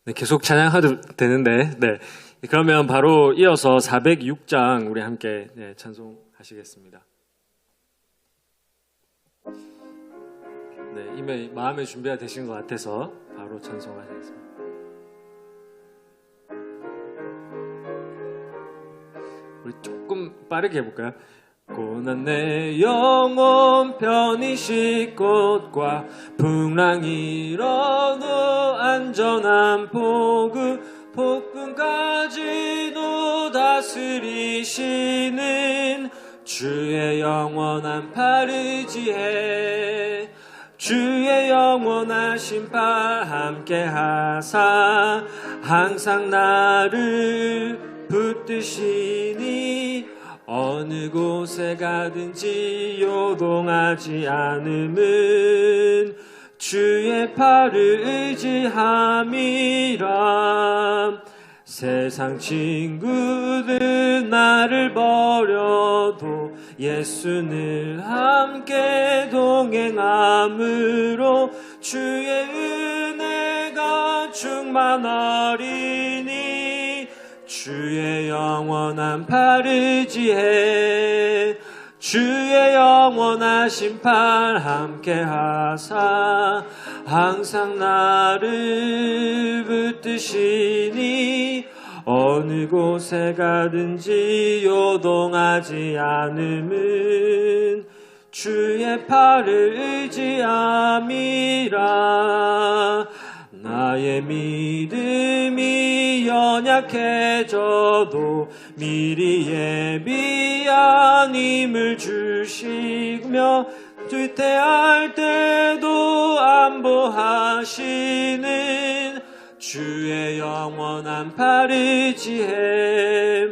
네, 계속 찬양해도 되는데, 네. 그러면 바로 이어서 406장 우리 함께 찬송하시겠습니다. 네, 이미 마음의 준비가 되신 것 같아서 바로 찬송하시겠습니다. 우리 조금 빠르게 해볼까요? 고난 내 영혼 편히 쉴 곳과 풍랑이 일어도 안전한 폭군까지도 다스리시는 주의 영원한 팔을 의지해 주의 영원한 심판 함께 하사 항상 나를 붙드시니 어느 곳에 가든지 요동하지 않음은 주의 팔을 의지함이라. 세상 친구들 나를 버려도 예수는 함께 동행함으로 주의 은혜가 충만하리니 주의 영원한 팔을 의지해 주의 영원한 심판 함께 하사 항상 나를 붙드시니 어느 곳에 가든지 요동하지 않음은 주의 팔을 의지함이라. 나의 믿음이 연약해져도 미리 예비한 힘을 주시며 뒤태할 때도 안보하시는 주의 영원한 팔을 의지해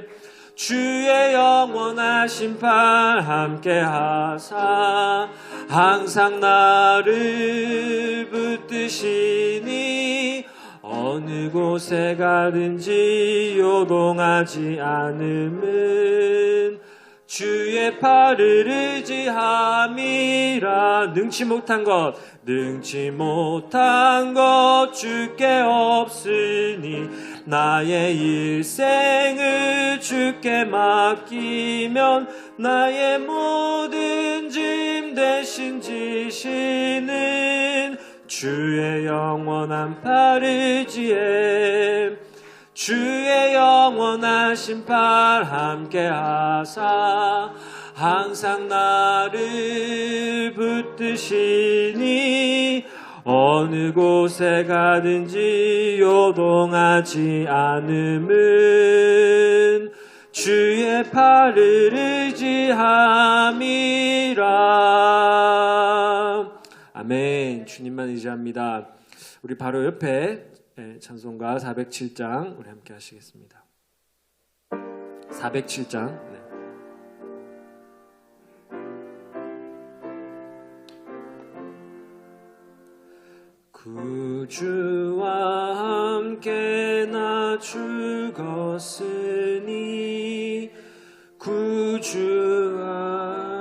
주의 영원한 심판 함께 하사 항상 나를 붙드시니 어느 곳에 가든지 요동하지 않음은 주의 팔을 의지함이라. 능치 못한 것 주께 없으니 나의 일생을 주께 맡기면 나의 모든 짐 대신 지시는 주의 영원한 팔을 의지해 주의 영원한 심판 함께 하사 항상 나를 붙드시니 어느 곳에 가든지 요동하지 않음은 주의 팔을 의지함이라. 아멘. 주님만 의지합니다. 우리 바로 옆에 찬송가 407장 우리 함께 하시겠습니다. 407장. 구주와 함께 나 죽었으니 구주와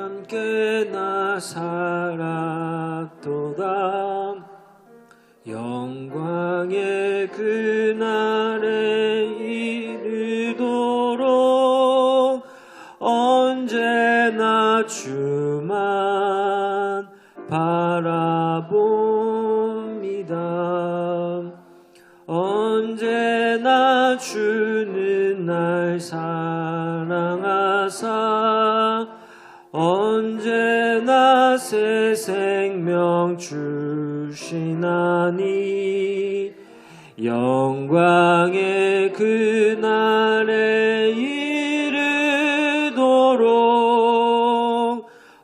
함께 나 살았도다. 영광의 그날에 이르도록 언제나 주만 바라봅니다. 언제나 주는 날 사랑하사 언제나 새 생명 주시나니 영광의 그날에 이르도록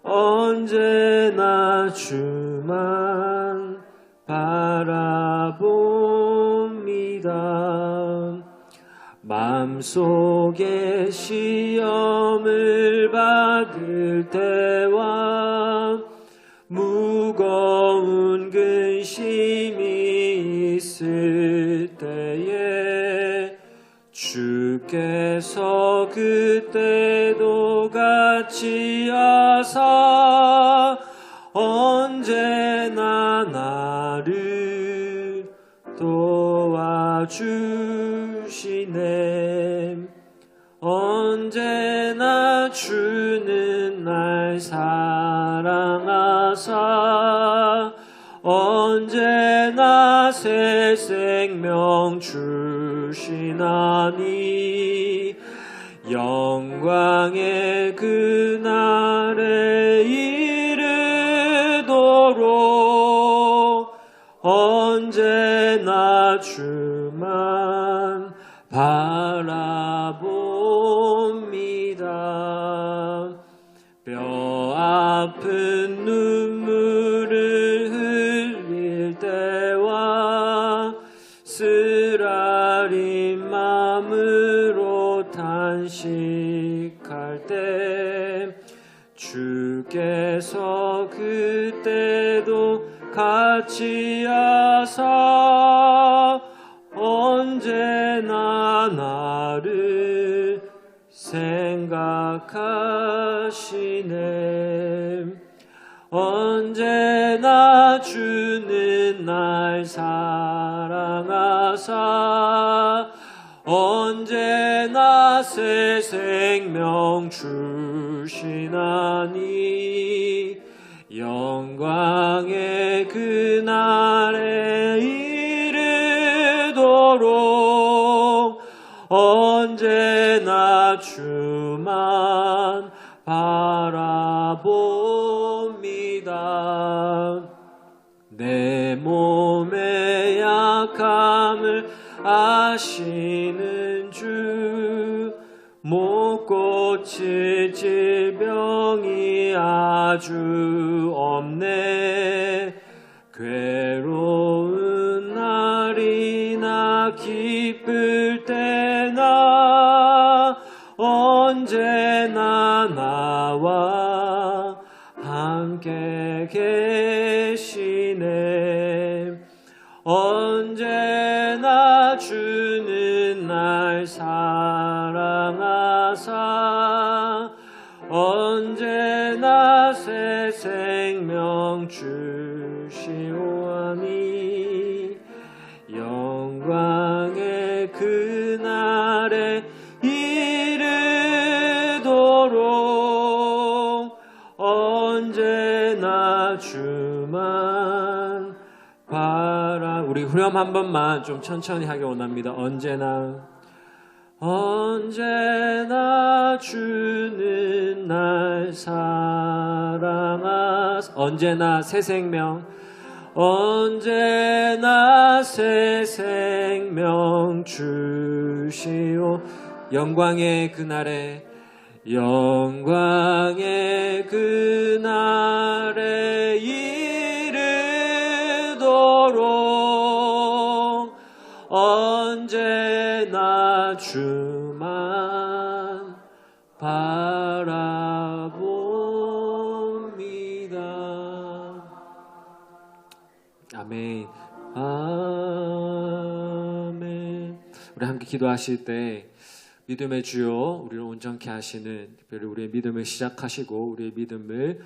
언제나 주만 바라봅니다. 마음속에 시험을 받을 때와 무거운 근심이 있을 때에 주께서 그때도 같이 하사 언제나 나를 도와 도와주시네. 언제나 주는 날 사랑하사 언제나 새 생명 주시나니 영광의 그날에 이르도록 언제나 주만 바라봅니다. 뼈 아픈 눈물을 흘릴 때와 쓰라린 마음으로 탄식할 때 주께서 그때도 같이 하사 언제나 나를 생각하시네. 언제나 주는 날 사랑하사 언제나 새 생명 주시나니 영광의 그날에 이르도록 언제나 주만 바라봅니다. 내 몸의 약함을 아시는 주 못 고칠 질병이 아주 없네. 괴로운 날이나 기쁠 때나 언제나 나와 함께 계시네. 언제나 주는 날 사랑하사 언제나 새 생명 주시오니 영광의 그날에 이르도록 언제나 주만 우리 후렴 한 번만 좀 천천히 하기 원합니다. 언제나 주는 날 사랑하사 언제나 새 생명 언제나 새 생명 주시오. 영광의 그날에 이르도록 언제나 주만 바라봅니다. 아멘. 아멘. 우리 함께 기도하실 때 믿음의 주요 우리를 온전케 하시는, 특별히 우리의 믿음을 시작하시고 우리의 믿음을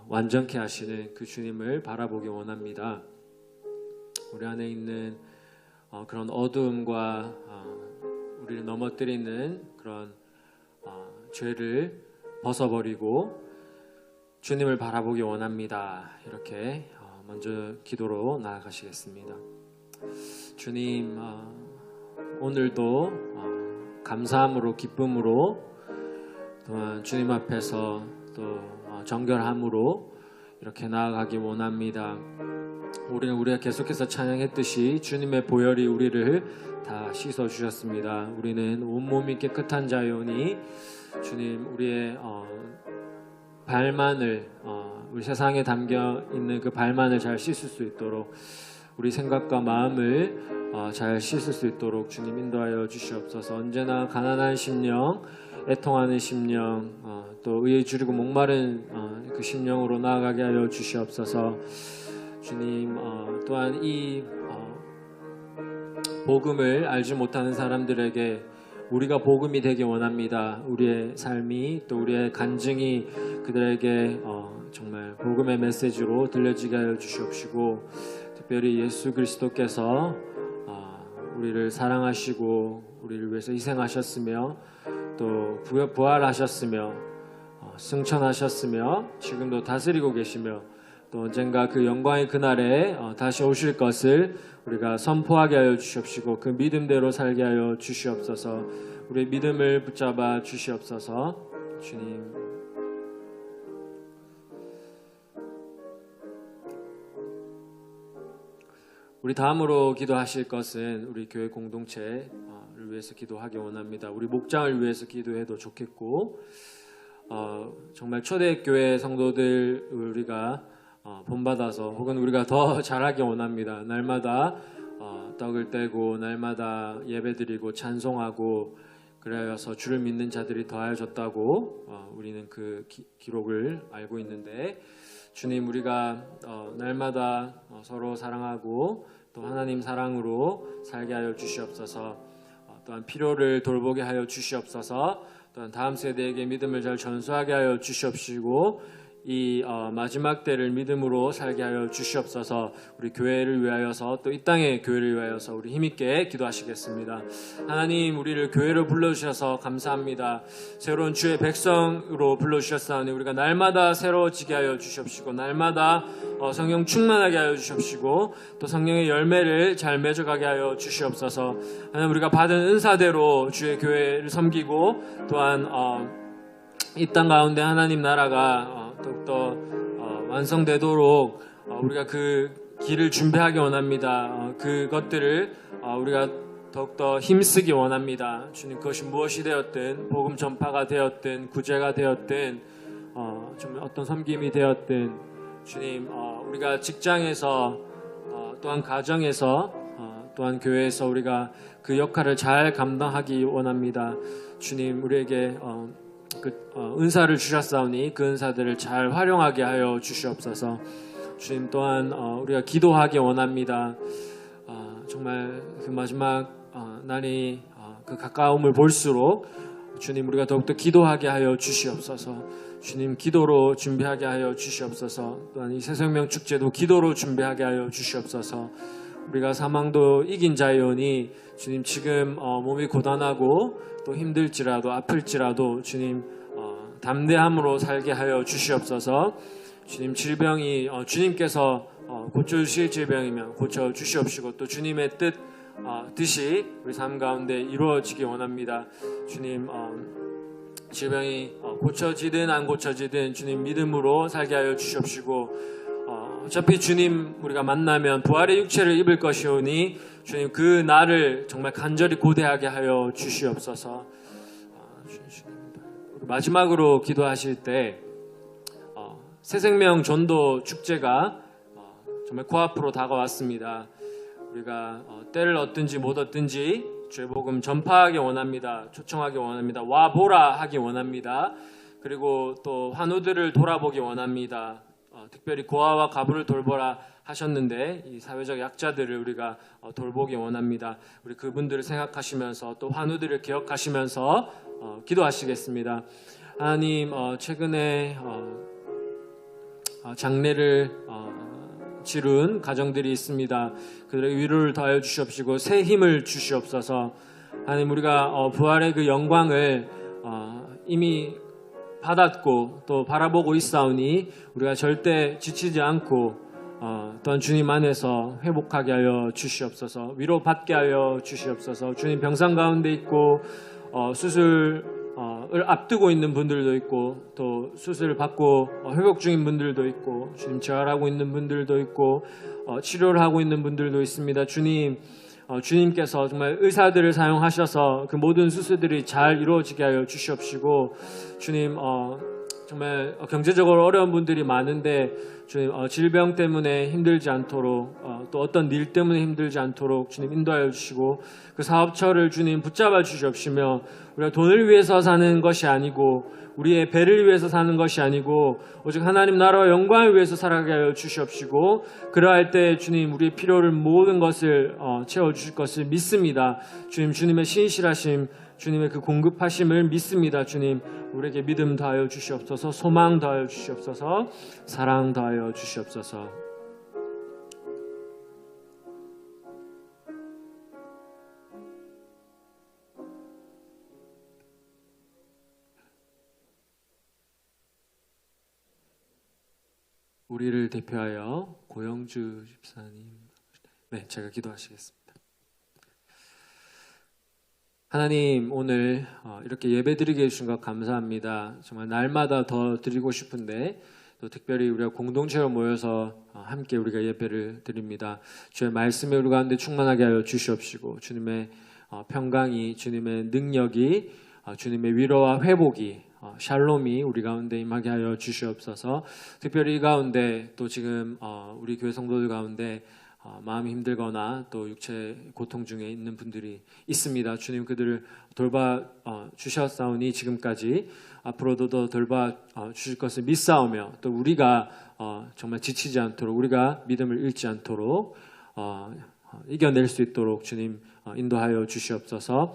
완전케 하시는 그 주님을 바라보기 원합니다. 우리 안에 있는 그런 어두움과 우리를 넘어뜨리는 그런 죄를 벗어버리고 주님을 바라보기 원합니다. 이렇게 먼저 기도로 나아가시겠습니다. 주님, 오늘도 감사함으로 기쁨으로 또한 주님 앞에서 또 정결함으로 이렇게 나아가기 원합니다. 우리는 우리가 계속해서 찬양했듯이 주님의 보혈이 우리를 다 씻어주셨습니다. 우리는 온몸이 깨끗한 자요니 주님, 우리의 발만을 우리 세상에 담겨있는 그 발만을 잘 씻을 수 있도록 우리 생각과 마음을 잘 씻을 수 있도록 주님 인도하여 주시옵소서. 언제나 가난한 심령, 애통하는 심령, 또 의에 주리고 목마른 그 심령으로 나아가게 하여 주시옵소서. 주님, 또한 이 복음을 알지 못하는 사람들에게 우리가 복음이 되기 원합니다. 우리의 삶이 또 우리의 간증이 그들에게 정말 복음의 메시지로 들려지게 하여 주시옵시고, 특별히 예수 그리스도께서 우리를 사랑하시고 우리를 위해서 희생하셨으며 또 부활하셨으며 승천하셨으며 지금도 다스리고 계시며 또 언젠가 그 영광의 그날에 다시 오실 것을 우리가 선포하게 하여 주시옵시고 그 믿음대로 살게 하여 주시옵소서. 우리의 믿음을 붙잡아 주시옵소서. 주님, 우리 다음으로 기도하실 것은 우리 교회 공동체를 위해서 기도하기 원합니다. 우리 목장을 위해서 기도해도 좋겠고 정말 초대교회 성도들 우리가 본받아서 혹은 우리가 더 잘하기 원합니다. 날마다 떡을 떼고 날마다 예배드리고 찬송하고 그래서 주를 믿는 자들이 더하여졌다고 우리는 그 기록을 알고 있는데 주님, 우리가 날마다 서로 사랑하고 또 하나님 사랑으로 살게 하여 주시옵소서. 또한 필요를 돌보게 하여 주시옵소서. 또한 다음 세대에게 믿음을 잘 전수하게 하여 주시옵시고 이 마지막 때를 믿음으로 살게 하여 주시옵소서. 우리 교회를 위하여서 또 이 땅의 교회를 위하여서 우리 힘있게 기도하시겠습니다. 하나님, 우리를 교회로 불러주셔서 감사합니다. 새로운 주의 백성으로 불러주셨사오니 우리가 날마다 새로워지게 하여 주시옵시고 날마다 성령 충만하게 하여 주시옵시고 또 성령의 열매를 잘 맺어가게 하여 주시옵소서. 하나님, 우리가 받은 은사대로 주의 교회를 섬기고 또한 이 땅 가운데 하나님 나라가 더욱더 완성되도록 우리가 그 길을 준비하기 원합니다. 그것들을 우리가 더욱더 힘쓰기 원합니다. 주님, 그것이 무엇이 되었든 복음 전파가 되었든 구제가 되었든 어떤 섬김이 되었든 주님, 우리가 직장에서 또한 가정에서 또한 교회에서 우리가 그 역할을 잘 감당하기 원합니다. 주님, 우리에게 은사를 주셨사오니 그 은사들을 잘 활용하게 하여 주시옵소서. 주님, 또한 우리가 기도하기 원합니다. 정말 그 마지막 날이 그 가까움을 볼수록 주님, 우리가 더욱더 기도하게 하여 주시옵소서. 주님, 기도로 준비하게 하여 주시옵소서. 또한 이 새생명 축제도 기도로 준비하게 하여 주시옵소서. 우리가 사망도 이긴 자이오니 주님, 지금 몸이 고단하고 또 힘들지라도 아플지라도 주님 담대함으로 살게 하여 주시옵소서. 주님, 질병이 주님께서 고쳐주실 질병이면 고쳐주시옵시고 또 주님의 뜻이 우리 삶 가운데 이루어지기 원합니다. 주님, 질병이 고쳐지든 안 고쳐지든 주님 믿음으로 살게 하여 주시옵시고 어차피 주님 우리가 만나면 부활의 육체를 입을 것이오니 주님, 그 날을 정말 간절히 고대하게 하여 주시옵소서. 마지막으로 기도하실 때 새생명 전도 축제가 정말 코앞으로 다가왔습니다. 우리가 때를 얻든지 못 얻든지 주의 복음 전파하기 원합니다. 초청하기 원합니다. 와보라 하기 원합니다. 그리고 또 환우들을 돌아보기 원합니다. 특별히 고아와 가부를 돌보라 하셨는데 이 사회적 약자들을 우리가 돌보기 원합니다. 우리 그분들을 생각하시면서 또 환우들을 기억하시면서 기도하시겠습니다. 하나님, 최근에 장례를 치룬 가정들이 있습니다. 그들의 위로를 더하여 주시옵시고 새 힘을 주시옵소서. 하나님, 우리가 부활의 그 영광을 이미 받았고 또 바라보고 있사오니 우리가 절대 지치지 않고 또한 주님 안에서 회복하게 하여 주시옵소서. 위로받게 하여 주시옵소서. 주님, 병상 가운데 있고 수술을 앞두고 있는 분들도 있고 또 수술을 받고 회복 중인 분들도 있고 주님, 재활하고 있는 분들도 있고 치료를 하고 있는 분들도 있습니다. 주님, 주님께서 정말 의사들을 사용하셔서 그 모든 수술들이 잘 이루어지게 하여 주시옵시고 주님, 정말 경제적으로 어려운 분들이 많은데 주님, 질병 때문에 힘들지 않도록 또 어떤 일 때문에 힘들지 않도록 주님 인도하여 주시고 그 사업처를 주님 붙잡아 주시옵시며 우리가 돈을 위해서 사는 것이 아니고 우리의 배를 위해서 사는 것이 아니고 오직 하나님 나라와 영광을 위해서 살아가게 하여 주시옵시고 그러할 때 주님, 우리의 필요를 모든 것을 채워주실 것을 믿습니다. 주님, 주님의 신실하심, 주님의 그 공급하심을 믿습니다. 주님, 우리에게 믿음 더하여 주시옵소서. 소망 더하여 주시옵소서. 사랑 더하여 주시옵소서. 우리를 대표하여 고영주 집사님, 네, 제가 기도하시겠습니다. 하나님, 오늘 이렇게 예배드리게 해주신 것 감사합니다. 정말 날마다 더 드리고 싶은데 또 특별히 우리가 공동체로 모여서 함께 우리가 예배를 드립니다. 주의 말씀이 우리 가운데 충만하게 하여 주시옵시고, 주님의 평강이, 주님의 능력이, 주님의 위로와 회복이, 샬롬이 우리 가운데 임하게 하여 주시옵소서. 특별히 이 가운데 또 지금 우리 교회 성도들 가운데 마음이 힘들거나 또 육체 고통 중에 있는 분들이 있습니다. 주님, 그들을 돌봐 주셨사오니 지금까지 앞으로도 더 돌봐 주실 것을 믿사오며, 또 우리가 정말 지치지 않도록, 우리가 믿음을 잃지 않도록 이겨낼 수 있도록 주님 인도하여 주시옵소서.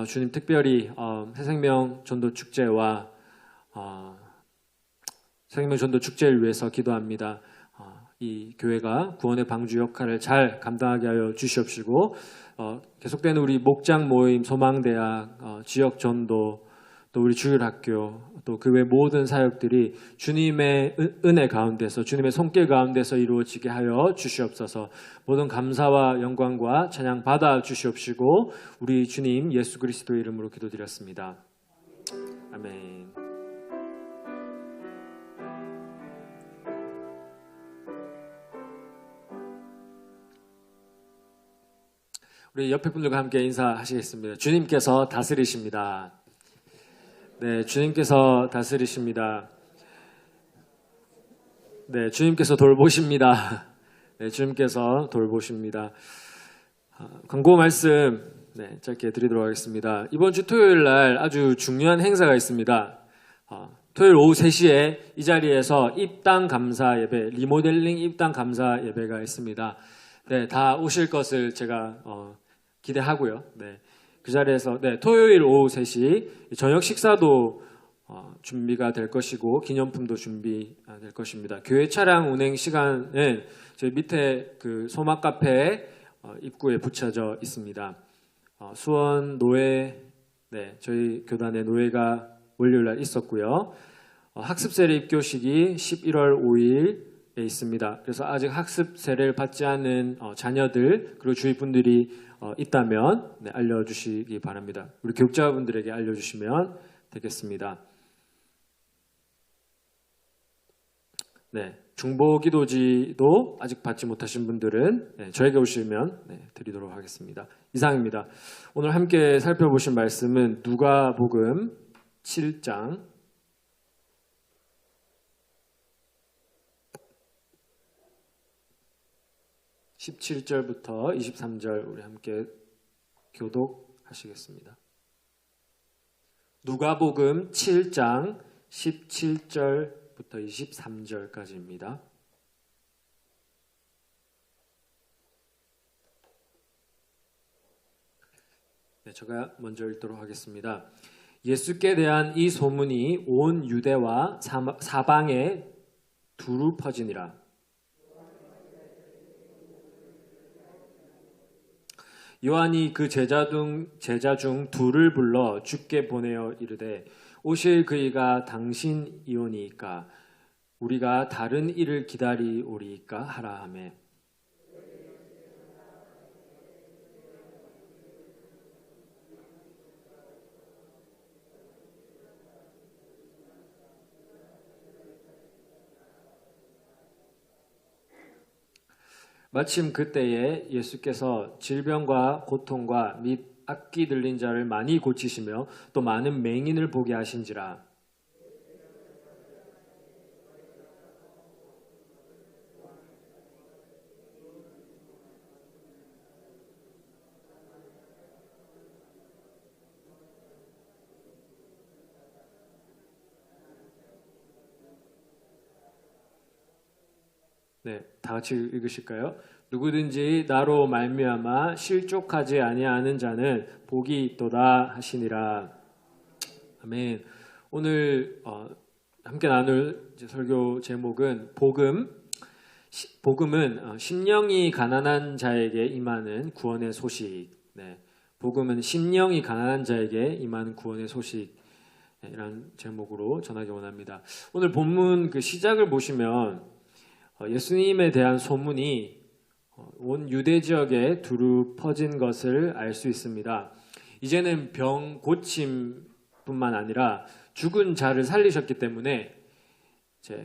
주님, 특별히 새생명 전도 축제와 새생명 전도 축제를 위해서 기도합니다. 이 교회가 구원의 방주 역할을 잘 감당하게 하여 주시옵시고, 계속되는 우리 목장 모임, 소망대학, 지역 전도, 또 우리 주일학교, 또 그 외 모든 사역들이 주님의 은혜 가운데서, 주님의 손길 가운데서 이루어지게 하여 주시옵소서. 모든 감사와 영광과 찬양 받아 주시옵시고, 우리 주님 예수 그리스도의 이름으로 기도드렸습니다. 아멘. 우리 옆에 분들과 함께 인사하시겠습니다. 주님께서 다스리십니다. 네, 주님께서 다스리십니다. 네, 주님께서 돌보십니다. 네, 주님께서 돌보십니다. 광고 말씀 짧게 드리도록 하겠습니다. 이번 주 토요일 날 아주 중요한 행사가 있습니다. 토요일 오후 3시에 이 자리에서 입당 감사 예배, 리모델링 입당 감사 예배가 있습니다. 네, 다 오실 것을 제가 기대하고요. 네, 그 자리에서 토요일 오후 3시 저녁 식사도 준비가 될 것이고 기념품도 준비될 것입니다. 교회 차량 운행 시간은 저희 밑에 그 소막 카페 입구에 붙여져 있습니다. 수원 노회, 저희 교단의 노회가 월요일 날 있었고요. 학습 세례 입교식이 11월 5일에 있습니다. 그래서 아직 학습 세례를 받지 않은 자녀들 그리고 주위 분들이 있다면 알려주시기 바랍니다. 우리 교육자분들에게 알려주시면 되겠습니다. 중보기도지도 아직 받지 못하신 분들은 저에게 오시면 드리도록 하겠습니다. 이상입니다. 오늘 함께 살펴보신 말씀은 누가복음 7장 17절부터 23절 우리 함께 교독하시겠습니다. 누가복음 7장 17절부터 23절까지입니다. 제가 먼저 읽도록 하겠습니다. 예수께 대한 이 소문이 온 유대와 사방에 두루 퍼지니라. 요한이 그 제자 중 둘을 불러 주께 보내어 이르되 오실 그이가 당신이오니이까 우리가 다른 이를 기다리오리이까 하라 하매 마침 그때에 예수께서 질병과 고통과 및 악기 들린 자를 많이 고치시며 또 많은 맹인을 보게 하신지라. 다 같이 읽으실까요? 누구든지 나로 말미암아 실족하지 아니하는 자는 복이 있도다 하시니라. 아멘. 오늘 함께 나눌 설교 제목은 복음은 심령이 가난한 자에게 임하는 구원의 소식. 복음은 심령이 가난한 자에게 임하는 구원의 소식이라는 제목으로 전하기 원합니다. 오늘 본문 그 시작을 보시면 예수님에 대한 소문이 온 유대 지역에 두루 퍼진 것을 알 수 있습니다. 이제는 병 고침뿐만 아니라 죽은 자를 살리셨기 때문에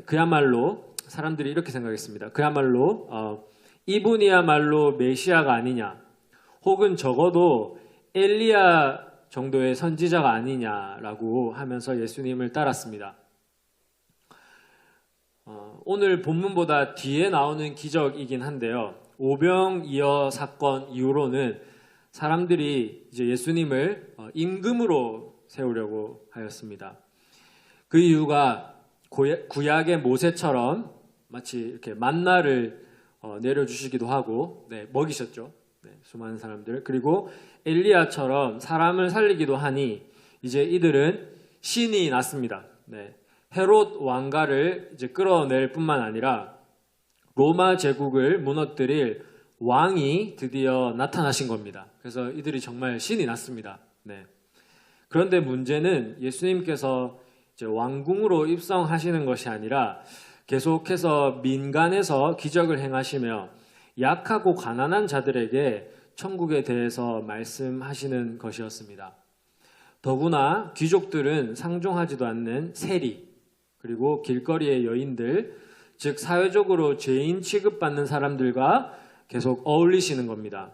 그야말로 사람들이 이렇게 생각했습니다. 그야말로 이분이야말로 메시아가 아니냐, 혹은 적어도 엘리야 정도의 선지자가 아니냐라고 하면서 예수님을 따랐습니다. 오늘 본문보다 뒤에 나오는 기적이긴 한데요. 오병이어 사건 이후로는 사람들이 이제 예수님을 임금으로 세우려고 하였습니다. 그 이유가 구약의 모세처럼 마치 이렇게 만나를 내려주시기도 하고, 먹이셨죠. 수많은 사람들. 그리고 엘리야처럼 사람을 살리기도 하니 이제 이들은 신이 났습니다. 헤롯 왕가를 이제 끌어낼 뿐만 아니라 로마 제국을 무너뜨릴 왕이 드디어 나타나신 겁니다. 그래서 이들이 정말 신이 났습니다. 그런데 문제는 예수님께서 이제 왕궁으로 입성하시는 것이 아니라 계속해서 민간에서 기적을 행하시며 약하고 가난한 자들에게 천국에 대해서 말씀하시는 것이었습니다. 더구나 귀족들은 상종하지도 않는 세리, 그리고 길거리의 여인들, 즉 사회적으로 죄인 취급받는 사람들과 계속 어울리시는 겁니다.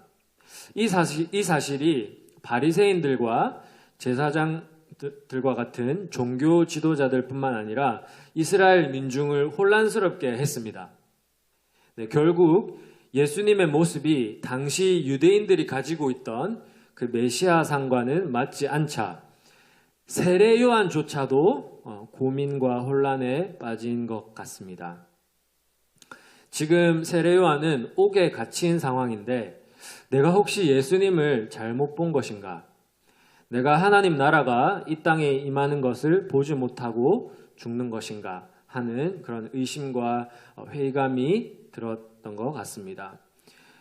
이 사실이 바리새인들과 제사장들과 같은 종교 지도자들뿐만 아니라 이스라엘 민중을 혼란스럽게 했습니다. 결국 예수님의 모습이 당시 유대인들이 가지고 있던 그 메시아상과는 맞지 않자 세례 요한조차도 고민과 혼란에 빠진 것 같습니다. 지금 세례 요한은 옥에 갇힌 상황인데 내가 혹시 예수님을 잘못 본 것인가? 내가 하나님 나라가 이 땅에 임하는 것을 보지 못하고 죽는 것인가? 하는 그런 의심과 회의감이 들었던 것 같습니다.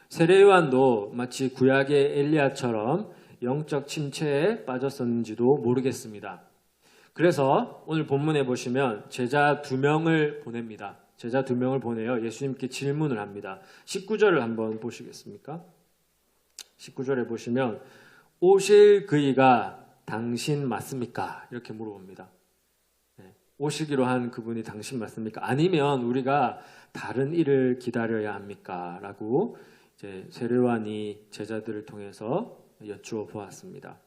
세례 요한도 마치 구약의 엘리야처럼 영적 침체에 빠졌었는지도 모르겠습니다. 그래서 오늘 본문에 보시면 제자 2명을 보냅니다. 제자 2명을 보내요. 예수님께 질문을 합니다. 19절을 한번 보시겠습니까? 19절에 보시면 오실 그이가 당신 맞습니까? 이렇게 물어봅니다. 오시기로 한 그분이 당신 맞습니까? 아니면 우리가 다른 일을 기다려야 합니까? 라고 이제 세례 요한이 제자들을 통해서 여쭈어 보았습니다.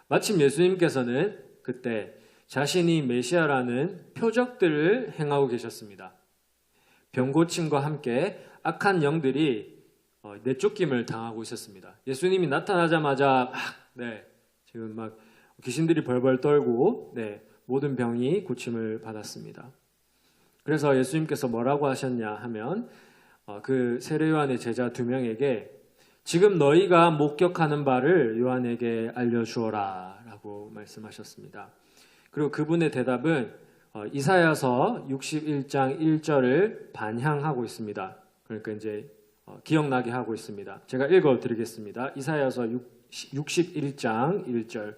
마침 예수님께서는 그때 자신이 메시아라는 표적들을 행하고 계셨습니다. 병고침과 함께 악한 영들이 내쫓김을 당하고 있었습니다. 예수님이 나타나자마자 지금 막 귀신들이 벌벌 떨고 모든 병이 고침을 받았습니다. 그래서 예수님께서 뭐라고 하셨냐 하면 그 세례 요한의 제자 2명에게 지금 너희가 목격하는 바를 요한에게 알려주어라 라고 말씀하셨습니다. 그리고 그분의 대답은 이사야서 61장 1절을 반향하고 있습니다. 그러니까 이제 기억나게 하고 있습니다. 제가 읽어드리겠습니다. 이사야서 61장 1절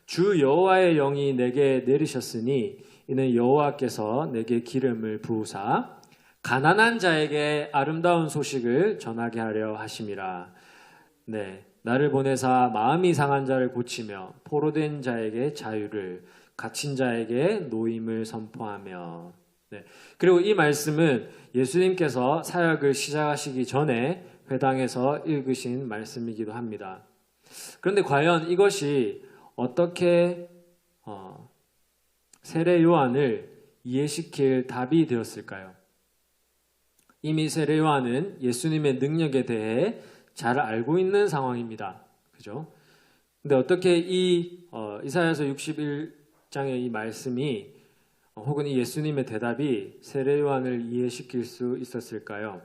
주 여호와의 영이 내게 내리셨으니 이는 여호와께서 내게 기름을 부으사 가난한 자에게 아름다운 소식을 전하게 하려 하심이라. 나를 보내사 마음이 상한 자를 고치며 포로된 자에게 자유를 갇힌 자에게 노임을 선포하며. 그리고 이 말씀은 예수님께서 사역을 시작하시기 전에 회당에서 읽으신 말씀이기도 합니다. 그런데 과연 이것이 어떻게 세례 요한을 이해시킬 답이 되었을까요? 이미 세례 요한은 예수님의 능력에 대해 잘 알고 있는 상황입니다. 그죠? 근데 어떻게 이사야서 61장의 이 말씀이 혹은 이 예수님의 대답이 세례 요한을 이해시킬 수 있었을까요?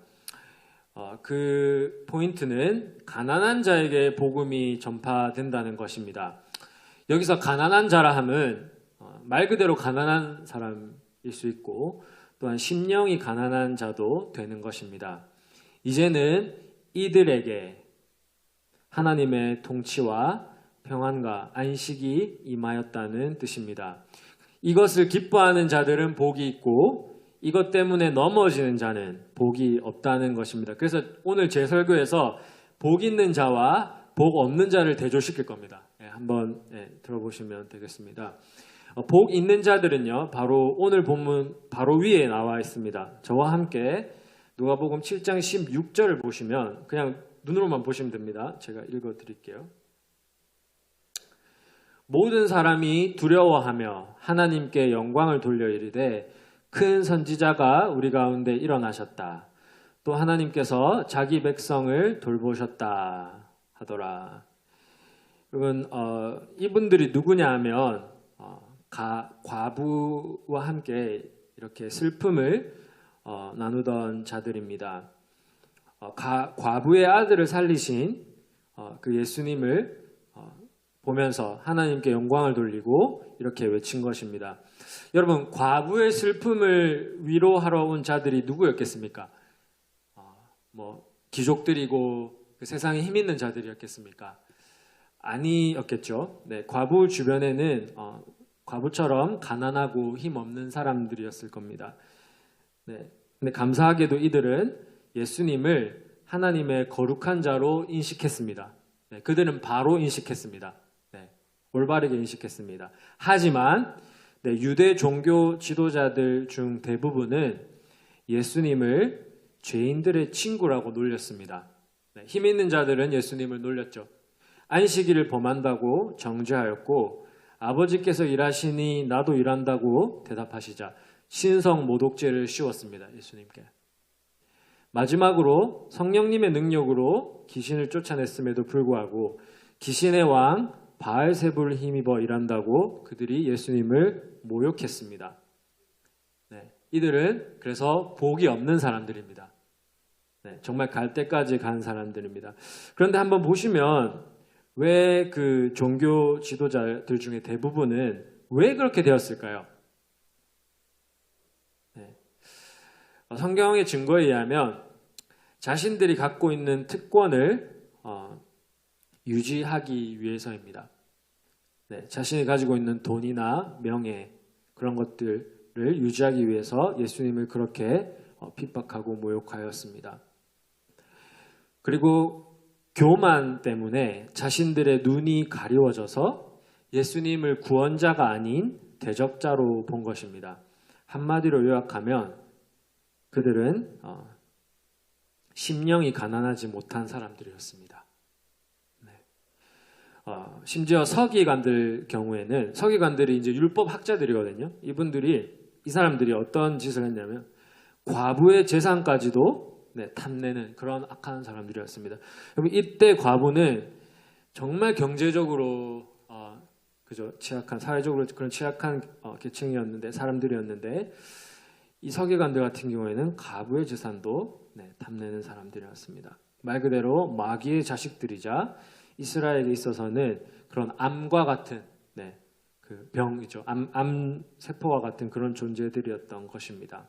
그 포인트는 가난한 자에게 복음이 전파된다는 것입니다. 여기서 가난한 자라 함은 말 그대로 가난한 사람일 수 있고 또한 심령이 가난한 자도 되는 것입니다. 이제는 이들에게 하나님의 통치와 평안과 안식이 임하였다는 뜻입니다. 이것을 기뻐하는 자들은 복이 있고 이것 때문에 넘어지는 자는 복이 없다는 것입니다. 그래서 오늘 제 설교에서 복 있는 자와 복 없는 자를 대조시킬 겁니다. 한번 들어보시면 되겠습니다. 복 있는 자들은요, 바로 오늘 본문 바로 위에 나와 있습니다. 저와 함께 누가복음 7장 16절을 보시면 그냥 눈으로만 보시면 됩니다. 제가 읽어 드릴게요. 모든 사람이 두려워하며 하나님께 영광을 돌려 이르되 큰 선지자가 우리 가운데 일어나셨다. 또 하나님께서 자기 백성을 돌보셨다 하더라. 여러분, 이분들이 누구냐 하면 과부와 함께 이렇게 슬픔을 나누던 자들입니다. 과부의 아들을 살리신 그 예수님을 보면서 하나님께 영광을 돌리고 이렇게 외친 것입니다. 여러분, 과부의 슬픔을 위로하러 온 자들이 누구였겠습니까? 귀족들이고 그 세상에 힘 있는 자들이었겠습니까? 아니었겠죠. 네, 과부 주변에는 과부처럼 가난하고 힘없는 사람들이었을 겁니다. 네, 근데 감사하게도 이들은 예수님을 하나님의 거룩한 자로 인식했습니다. 네, 그들은 바로 인식했습니다. 네, 올바르게 인식했습니다. 하지만 유대 종교 지도자들 중 대부분은 예수님을 죄인들의 친구라고 놀렸습니다. 네, 힘 있는 자들은 예수님을 놀렸죠. 안식일을 범한다고 정죄하였고 아버지께서 일하시니 나도 일한다고 대답하시자 신성 모독죄를 씌웠습니다. 예수님께. 마지막으로 성령님의 능력으로 귀신을 쫓아냈음에도 불구하고 귀신의 왕 바알세불을 힘입어 일한다고 그들이 예수님을 모욕했습니다. 네, 이들은 그래서 복이 없는 사람들입니다. 네, 정말 갈 때까지 간 사람들입니다. 그런데 한번 보시면 왜 그 종교 지도자들 중에 대부분은 왜 그렇게 되었을까요? 네. 성경의 증거에 의하면 자신들이 갖고 있는 특권을 유지하기 위해서입니다. 네, 자신이 가지고 있는 돈이나 명예 그런 것들을 유지하기 위해서 예수님을 그렇게 핍박하고 모욕하였습니다. 그리고 교만 때문에 자신들의 눈이 가리워져서 예수님을 구원자가 아닌 대적자로 본 것입니다. 한마디로 요약하면 그들은 심령이 가난하지 못한 사람들이었습니다. 네. 심지어 서기관들 경우에는 서기관들이 이제 율법 학자들이거든요. 이 사람들이 어떤 짓을 했냐면 과부의 재산까지도 탐내는 그런 악한 사람들이었습니다. 여러분, 이때 과부는 정말 경제적으로 취약한, 사회적으로 그런 취약한 계층이었는데, 사람들이었는데 이 서기관들 같은 경우에는 과부의 재산도 탐내는 사람들이었습니다. 말 그대로 마귀의 자식들이자 이스라엘에 있어서는 그런 암과 같은 그 병이죠. 암 세포와 같은 그런 존재들이었던 것입니다.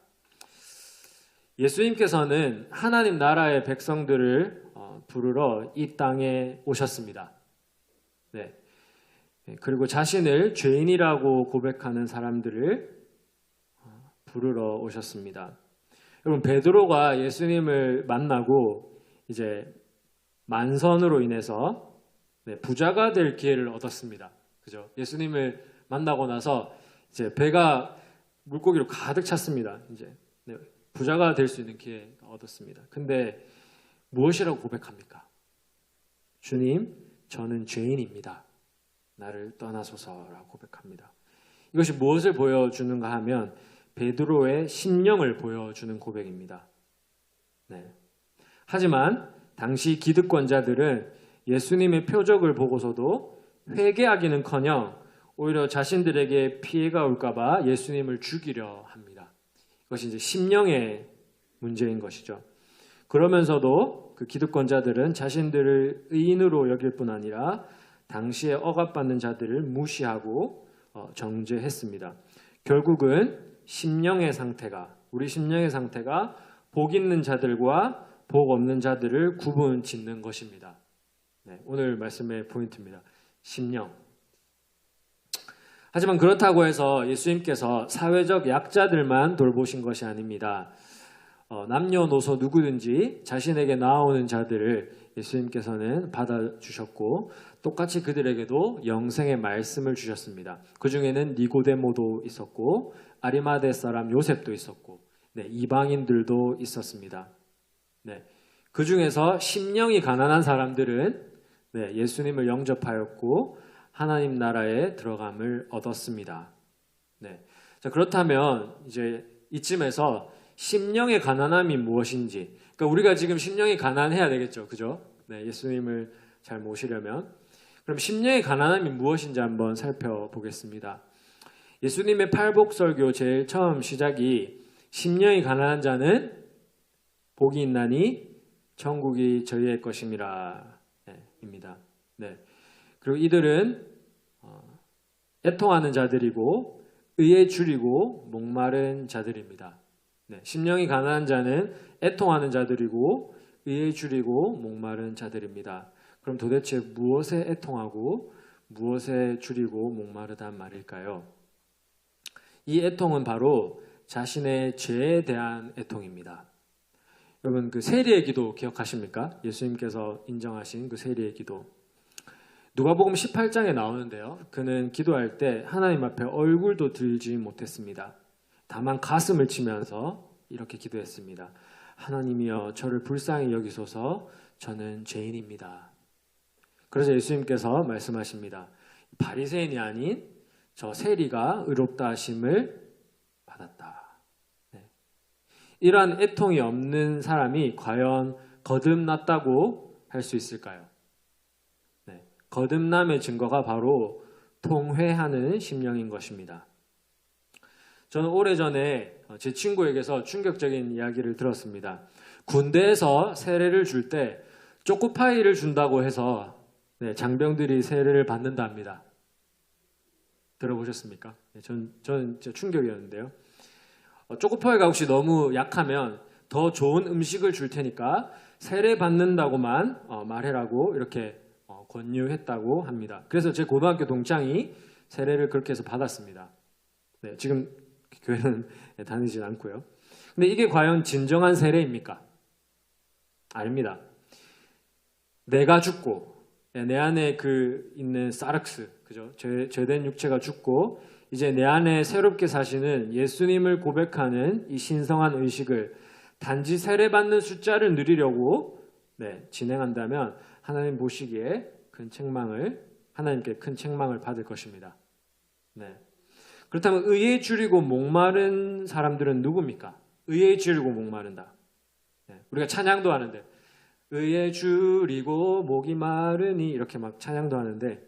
예수님께서는 하나님 나라의 백성들을 부르러 이 땅에 오셨습니다. 네. 그리고 자신을 죄인이라고 고백하는 사람들을 부르러 오셨습니다. 여러분, 베드로가 예수님을 만나고 이제 만선으로 인해서 부자가 될 기회를 얻었습니다. 그죠? 예수님을 만나고 나서 이제 배가 물고기로 가득 찼습니다. 이제 부자가 될 수 있는 기회가 얻었습니다. 근데 무엇이라고 고백합니까? 주님, 저는 죄인입니다. 나를 떠나소서라고 고백합니다. 이것이 무엇을 보여주는가 하면 베드로의 심령을 보여주는 고백입니다. 네. 하지만 당시 기득권자들은 예수님의 표적을 보고서도 회개하기는커녕 오히려 자신들에게 피해가 올까봐 예수님을 죽이려 합니다. 그것이 이제 심령의 문제인 것이죠. 그러면서도 그 기득권자들은 자신들을 의인으로 여길 뿐 아니라 당시에 억압받는 자들을 무시하고 정죄했습니다. 결국은 우리 심령의 상태가 복 있는 자들과 복 없는 자들을 구분 짓는 것입니다. 오늘 말씀의 포인트입니다. 심령. 하지만 그렇다고 해서 예수님께서 사회적 약자들만 돌보신 것이 아닙니다. 남녀노소 누구든지 자신에게 나아오는 자들을 예수님께서는 받아주셨고 똑같이 그들에게도 영생의 말씀을 주셨습니다. 그 중에는 니고데모도 있었고 아리마대 사람 요셉도 있었고 이방인들도 있었습니다. 그 중에서 심령이 가난한 사람들은 예수님을 영접하였고 하나님 나라에 들어감을 얻었습니다. 자, 그렇다면 이제 이쯤에서 심령의 가난함이 무엇인지, 그러니까 우리가 지금 심령이 가난해야 되겠죠, 그죠? 예수님을 잘 모시려면. 그럼 심령의 가난함이 무엇인지 한번 살펴보겠습니다. 예수님의 팔복설교 제일 처음 시작이 심령이 가난한 자는 복이 있나니 천국이 저희의 것임이라 입니다. 그리고 이들은 애통하는 자들이고 의에 줄이고 목마른 자들입니다. 심령이 가난한 자는 애통하는 자들이고 의에 줄이고 목마른 자들입니다. 그럼 도대체 무엇에 애통하고 무엇에 줄이고 목마르단 말일까요? 이 애통은 바로 자신의 죄에 대한 애통입니다. 여러분 그 세리의 기도 기억하십니까? 예수님께서 인정하신 그 세리의 기도. 누가복음 18장에 나오는데요. 그는 기도할 때 하나님 앞에 얼굴도 들지 못했습니다. 다만 가슴을 치면서 이렇게 기도했습니다. 하나님이여 저를 불쌍히 여기소서 저는 죄인입니다. 그래서 예수님께서 말씀하십니다. 바리새인이 아닌 저 세리가 의롭다 하심을 받았다. 이러한 애통이 없는 사람이 과연 거듭났다고 할 수 있을까요? 거듭남의 증거가 바로 통회하는 심령인 것입니다. 저는 오래전에 제 친구에게서 충격적인 이야기를 들었습니다. 군대에서 세례를 줄 때 초코파이를 준다고 해서 장병들이 세례를 받는답니다. 들어보셨습니까? 저는 진짜 충격이었는데요. 초코파이가 혹시 너무 약하면 더 좋은 음식을 줄 테니까 세례 받는다고만 말해라고 이렇게 권유했다고 합니다. 그래서 제 고등학교 동창이 세례를 그렇게 해서 받았습니다. 지금 교회는 다니진 않고요. 근데 이게 과연 진정한 세례입니까? 아닙니다. 내가 죽고 내 안에 있는 사르크스, 그죠? 죄된 육체가 죽고 이제 내 안에 새롭게 사시는 예수님을 고백하는 이 신성한 의식을 단지 세례받는 숫자를 누리려고 진행한다면 하나님 보시기에 하나님께 큰 책망을 받을 것입니다. 그렇다면 의에 줄이고 목마른 사람들은 누굽니까? 의에 줄이고 목마른다. 우리가 찬양도 하는데 의에 줄이고 목이 마르니 이렇게 막 찬양도 하는데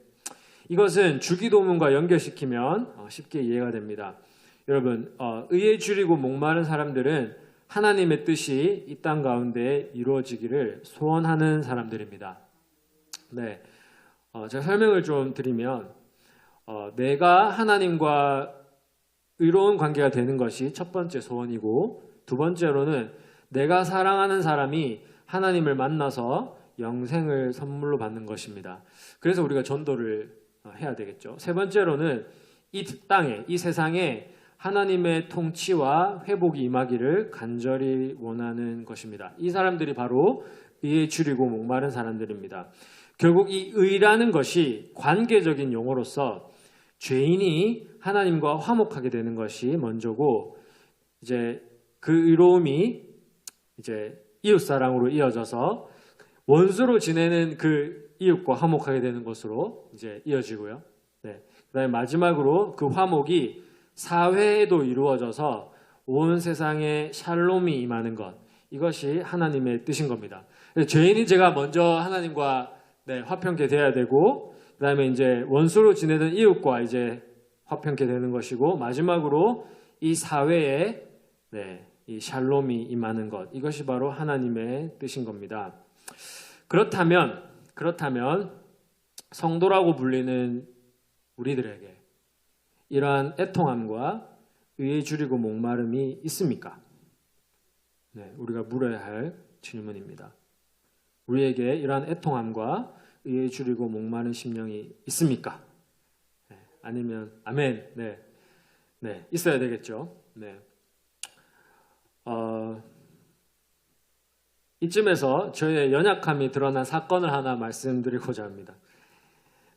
이것은 주기도문과 연결시키면 쉽게 이해가 됩니다. 여러분 의에 줄이고 목마른 사람들은 하나님의 뜻이 이 땅 가운데 이루어지기를 소원하는 사람들입니다. 제가 설명을 좀 드리면 내가 하나님과 의로운 관계가 되는 것이 첫 번째 소원이고 두 번째로는 내가 사랑하는 사람이 하나님을 만나서 영생을 선물로 받는 것입니다. 그래서 우리가 전도를 해야 되겠죠. 세 번째로는 이 땅에, 이 세상에 하나님의 통치와 회복이 임하기를 간절히 원하는 것입니다. 이 사람들이 바로 의에 줄이고 목마른 사람들입니다. 결국 이 의라는 것이 관계적인 용어로서 죄인이 하나님과 화목하게 되는 것이 먼저고 이제 그 의로움이 이제 이웃사랑으로 이어져서 원수로 지내는 그 이웃과 화목하게 되는 것으로 이제 이어지고요. 그다음에 마지막으로 그 화목이 사회에도 이루어져서 온 세상에 샬롬이 임하는 것, 이것이 하나님의 뜻인 겁니다. 죄인인 제가 먼저 하나님과 화평케 돼야 되고 그다음에 이제 원수로 지내던 이웃과 이제 화평케 되는 것이고 마지막으로 이 사회에 이 샬롬이 임하는 것, 이것이 바로 하나님의 뜻인 겁니다. 그렇다면 성도라고 불리는 우리들에게 이러한 애통함과 의에 줄이고 목마름이 있습니까? 우리가 물어야 할 질문입니다. 우리에게 이러한 애통함과 의에 줄이고 목마른 심령이 있습니까? 아니면 아멘. 네, 네, 있어야 되겠죠. 네. 이쯤에서 저의 연약함이 드러난 사건을 하나 말씀드리고자 합니다.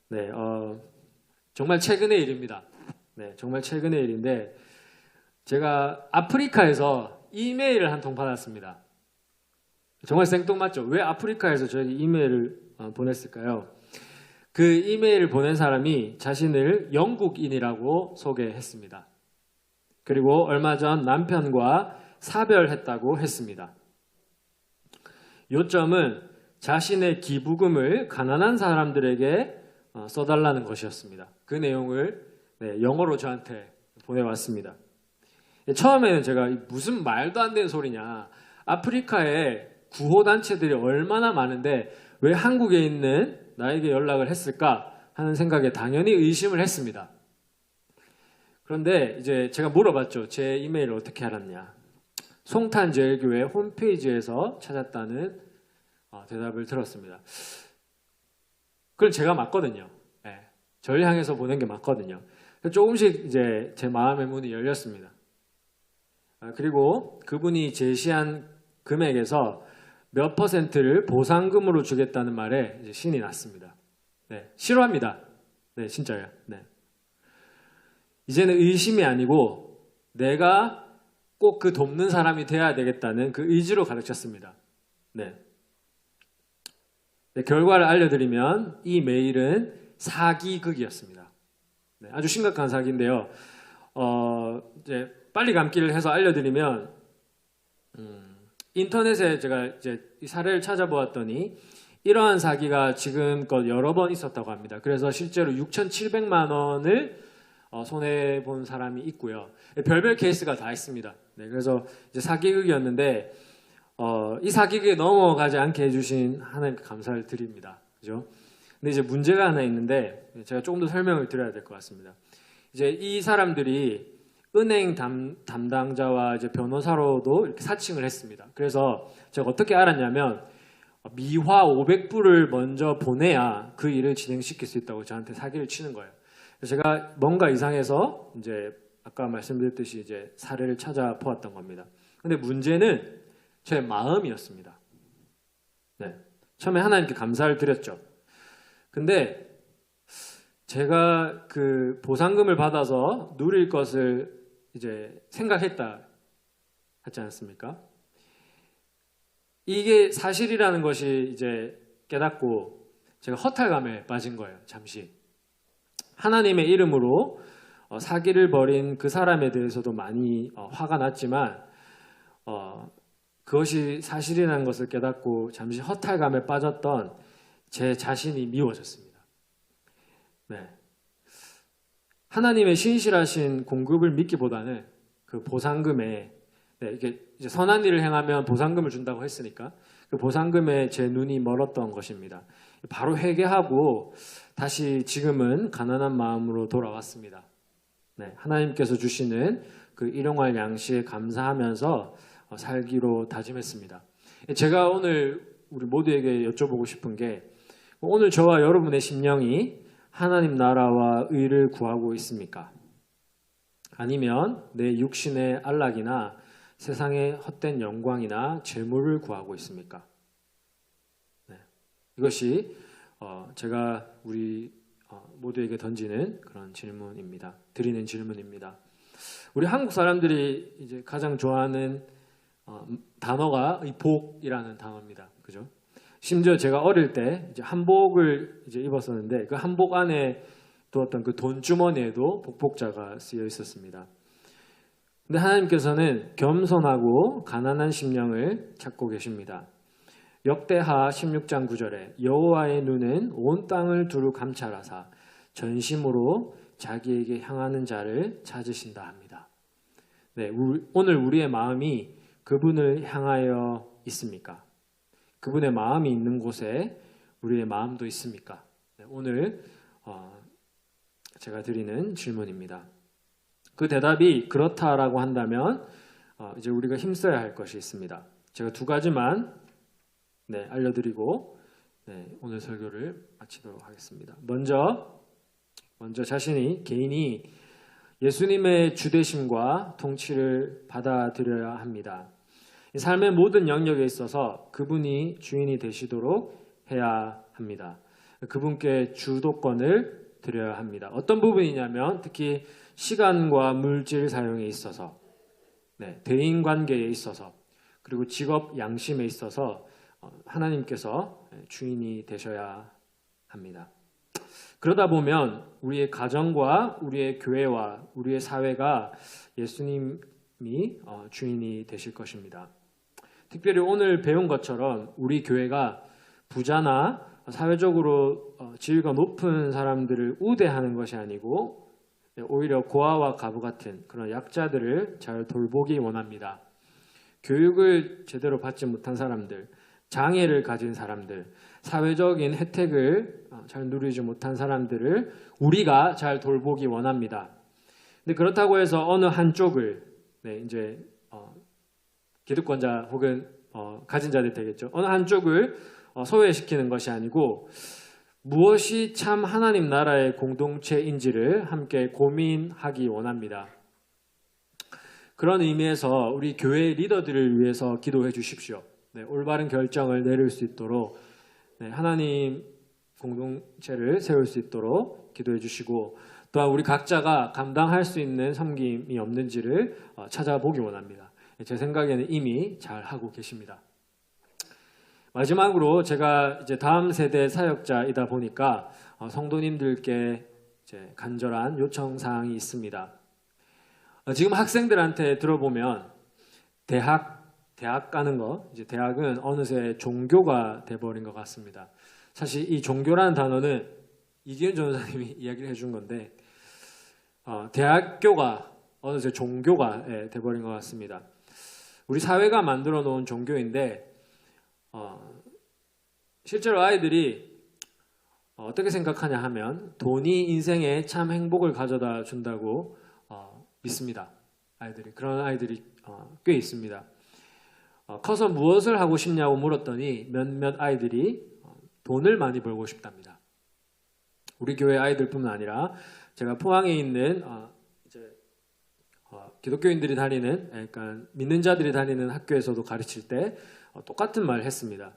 네, 정말 최근의 일입니다. 네, 정말 최근의 일인데 제가 아프리카에서 이메일을 한 통 받았습니다. 정말 생뚱맞죠? 왜 아프리카에서 저에게 이메일을 보냈을까요? 그 이메일을 보낸 사람이 자신을 영국인이라고 소개했습니다. 그리고 얼마 전 남편과 사별했다고 했습니다. 요점은 자신의 기부금을 가난한 사람들에게 써달라는 것이었습니다. 그 내용을 영어로 저한테 보내왔습니다. 처음에는 제가 무슨 말도 안 되는 소리냐, 아프리카에 구호단체들이 얼마나 많은데 왜 한국에 있는 나에게 연락을 했을까 하는 생각에 당연히 의심을 했습니다. 그런데 이제 제가 물어봤죠. 제 이메일을 어떻게 알았냐. 송탄제일교회 홈페이지에서 찾았다는 대답을 들었습니다. 그건 제가 맞거든요. 네, 저를 향해서 보낸 게 맞거든요. 조금씩 이제 제 마음의 문이 열렸습니다. 그리고 그분이 제시한 금액에서 몇 퍼센트를 보상금으로 주겠다는 말에 이제 신이 났습니다. 네, 싫어합니다. 네, 진짜요. 네. 이제는 의심이 아니고 내가 꼭 그 돕는 사람이 돼야 되겠다는 그 의지로 가득 찼습니다. 네. 네, 결과를 알려드리면 이 메일은 사기극이었습니다. 네, 아주 심각한 사기인데요. 이제 빨리 감기를 해서 알려드리면 인터넷에 제가 이제 이 사례를 찾아보았더니 이러한 사기가 지금껏 여러 번 있었다고 합니다. 그래서 실제로 6,700만 원을 손해 본 사람이 있고요. 별별 케이스가 다 있습니다. 네, 그래서 이제 사기극이었는데 이 사기극에 넘어가지 않게 해주신 하나님께 감사를 드립니다. 그죠? 근데 이제 문제가 하나 있는데 제가 조금 더 설명을 드려야 될 것 같습니다. 이제 이 사람들이 은행 담당자와 이제 변호사로도 이렇게 사칭을 했습니다. 그래서 제가 어떻게 알았냐면 미화 500불을 먼저 보내야 그 일을 진행시킬 수 있다고 저한테 사기를 치는 거예요. 그래서 제가 뭔가 이상해서 이제 아까 말씀드렸듯이 이제 사례를 찾아보았던 겁니다. 근데 문제는 제 마음이었습니다. 네. 처음에 하나님께 감사를 드렸죠. 근데 제가 그 보상금을 받아서 누릴 것을 이제 생각했다 하지 않습니까? 이게 사실이라는 것이 이제 깨닫고 제가 허탈감에 빠진 거예요. 잠시. 하나님의 이름으로 사기를 벌인 그 사람에 대해서도 많이 화가 났지만 그것이 사실이라는 것을 깨닫고 잠시 허탈감에 빠졌던 제 자신이 미워졌습니다. 네. 하나님의 신실하신 공급을 믿기보다는 그 보상금에 이게 이제 선한 일을 행하면 보상금을 준다고 했으니까 그 보상금에 제 눈이 멀었던 것입니다. 바로 회개하고 다시 지금은 가난한 마음으로 돌아왔습니다. 네, 하나님께서 주시는 그 일용할 양식에 감사하면서 살기로 다짐했습니다. 제가 오늘 우리 모두에게 여쭤보고 싶은 게 오늘 저와 여러분의 심령이 하나님 나라와 의를 구하고 있습니까? 아니면 내 육신의 안락이나 세상의 헛된 영광이나 재물을 구하고 있습니까? 네. 이것이 제가 우리 모두에게 던지는 그런 질문입니다. 드리는 질문입니다. 우리 한국 사람들이 이제 가장 좋아하는 단어가 이 복이라는 단어입니다. 그죠? 심지어 제가 어릴 때 이제 한복을 이제 입었었는데 그 한복 안에 두었던 그 돈주머니에도 복복자가 쓰여 있었습니다. 근데 하나님께서는 겸손하고 가난한 심령을 찾고 계십니다. 역대하 16장 9절에 여호와의 눈은 온 땅을 두루 감찰하사 전심으로 자기에게 향하는 자를 찾으신다 합니다. 네, 오늘 우리의 마음이 그분을 향하여 있습니까? 그분의 마음이 있는 곳에 우리의 마음도 있습니까? 네, 오늘 제가 드리는 질문입니다. 그 대답이 그렇다라고 한다면 이제 우리가 힘써야 할 것이 있습니다. 제가 두 가지만 알려드리고 오늘 설교를 마치도록 하겠습니다. 먼저 먼저 개인이 예수님의 주되심과 통치를 받아들여야 합니다. 삶의 모든 영역에 있어서 그분이 주인이 되시도록 해야 합니다. 그분께 주도권을 드려야 합니다. 어떤 부분이냐면 특히 시간과 물질 사용에 있어서, 대인관계에 있어서, 그리고 직업 양심에 있어서 하나님께서 주인이 되셔야 합니다. 그러다 보면 우리의 가정과 우리의 교회와 우리의 사회가 예수님이 주인이 되실 것입니다. 특별히 오늘 배운 것처럼 우리 교회가 부자나 사회적으로 지위가 높은 사람들을 우대하는 것이 아니고 오히려 고아와 과부 같은 그런 약자들을 잘 돌보기 원합니다. 교육을 제대로 받지 못한 사람들, 장애를 가진 사람들, 사회적인 혜택을 잘 누리지 못한 사람들을 우리가 잘 돌보기 원합니다. 근데 그렇다고 해서 어느 한쪽을 기득권자 혹은 가진 자들 되겠죠. 어느 한쪽을 소외시키는 것이 아니고 무엇이 참 하나님 나라의 공동체인지를 함께 고민하기 원합니다. 그런 의미에서 우리 교회 리더들을 위해서 기도해 주십시오. 올바른 결정을 내릴 수 있도록 하나님 공동체를 세울 수 있도록 기도해 주시고 또한 우리 각자가 감당할 수 있는 섬김이 없는지를 찾아보기 원합니다. 제 생각에는 이미 잘 하고 계십니다. 마지막으로 제가 이제 다음 세대 사역자이다 보니까 성도님들께 이제 간절한 요청 사항이 있습니다. 지금 학생들한테 들어보면 대학 가는 거, 이제 대학은 어느새 종교가 돼버린 것 같습니다. 사실 이 종교라는 단어는 이기훈 전도사님이 이야기를 해준 건데 대학교가 어느새 종교가 돼버린 것 같습니다. 우리 사회가 만들어 놓은 종교인데 실제로 아이들이 어떻게 생각하냐 하면 돈이 인생에 참 행복을 가져다 준다고 믿습니다. 그런 아이들이 꽤 있습니다. 커서 무엇을 하고 싶냐고 물었더니 몇몇 아이들이 돈을 많이 벌고 싶답니다. 우리 교회 아이들뿐만 아니라 제가 포항에 있는 기독교인들이 다니는, 그러니까 믿는 자들이 다니는 학교에서도 가르칠 때 똑같은 말을 했습니다.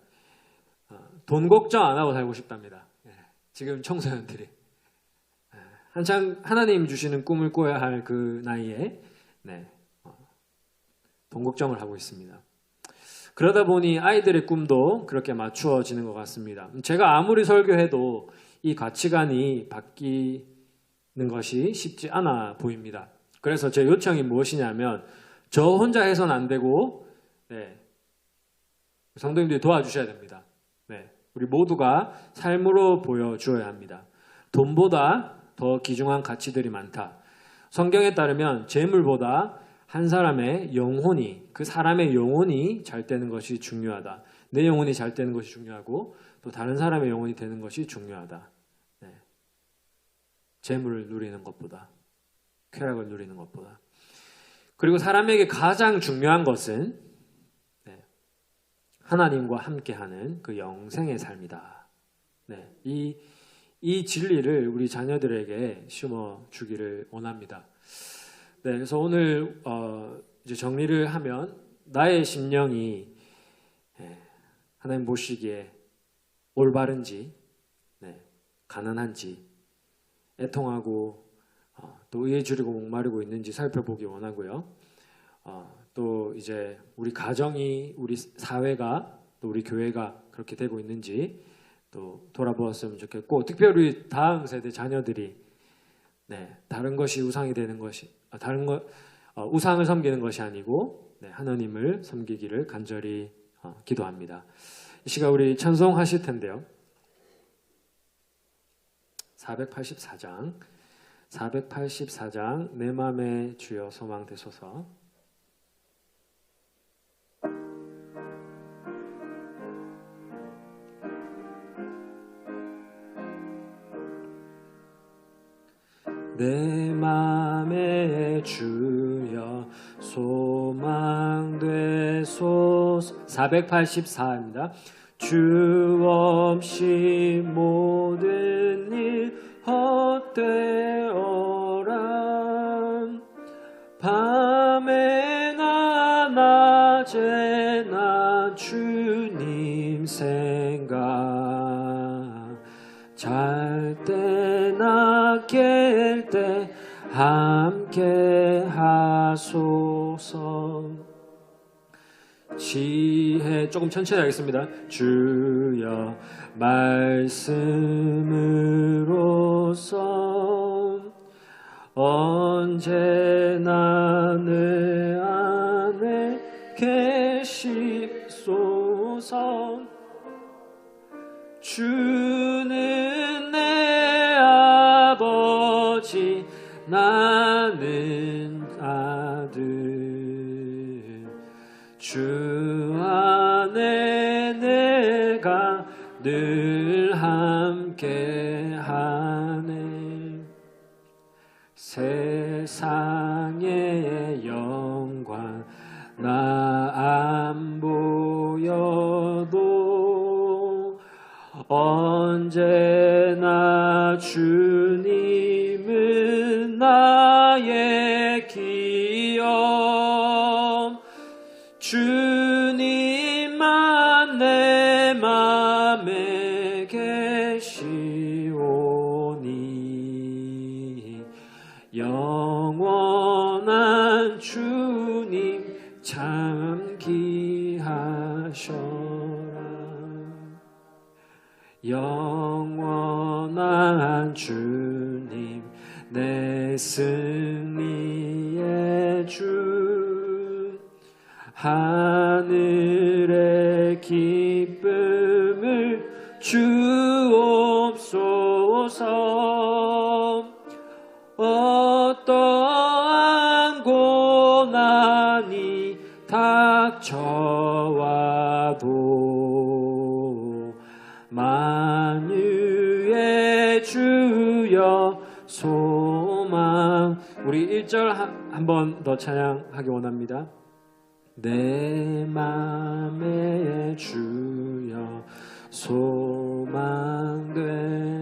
돈 걱정 안 하고 살고 싶답니다. 지금 청소년들이 한창 하나님 주시는 꿈을 꿔야 할 그 나이에 돈 걱정을 하고 있습니다. 그러다 보니 아이들의 꿈도 그렇게 맞추어지는 것 같습니다. 제가 아무리 설교해도 이 가치관이 바뀌는 것이 쉽지 않아 보입니다. 그래서 제 요청이 무엇이냐면 저 혼자 해서는 안 되고 성도님들이 도와주셔야 됩니다. 우리 모두가 삶으로 보여주어야 합니다. 돈보다 더 귀중한 가치들이 많다. 성경에 따르면 재물보다 한 사람의 영혼이, 그 사람의 영혼이 잘 되는 것이 중요하다. 내 영혼이 잘 되는 것이 중요하고 또 다른 사람의 영혼이 되는 것이 중요하다. 재물을 누리는 것보다, 쾌락을 누리는 것보다. 그리고 사람에게 가장 중요한 것은 하나님과 함께하는 그 영생의 삶이다. 이 진리를 우리 자녀들에게 심어주기를 원합니다. 그래서 오늘 이제 정리를 하면 나의 심령이 하나님 보시기에 올바른지, 가난한지, 애통하고 또 의에 주리고 목마르고 있는지 살펴보기 원하고요. 또 이제 우리 가정이, 우리 사회가, 또 우리 교회가 그렇게 되고 있는지 또 돌아보았으면 좋겠고, 특별히 다음 세대 자녀들이 다른 것이 우상이 되는 것이 우상을 섬기는 것이 아니고 하나님을 섬기기를 간절히 기도합니다. 이 시간 우리 찬송하실 텐데요. 484장 내 맘에 주여 소망 되소서. 내 맘에 주여 소망 되소서. 484입니다. 주 없이 모든 일 헛되어라. 밤에나 낮에나 주님 생각, 잘 때나 깰 때 함께 하소서. 지혜 조금 천천히 하겠습니다. 주여 말씀으로써 언제나 내 안에 계시소서. 주는 내 아버지 나는 아들, 주 안에 내가 늘 함께하네. 세상의 영광 나 안 보여도 언제나 주님은 나의 기업, 주님만 내 맘에 계시오니 영원한 주님 참 귀하셔라. 영원한 주님 내 승리의 주, 하늘의 기쁨을 주옵소서. 어떠한 고난이 닥쳐와도 만유의 주여 소망. 우리 1절 한 번 더 찬양하기 원합니다. 내 맘의 주여 소망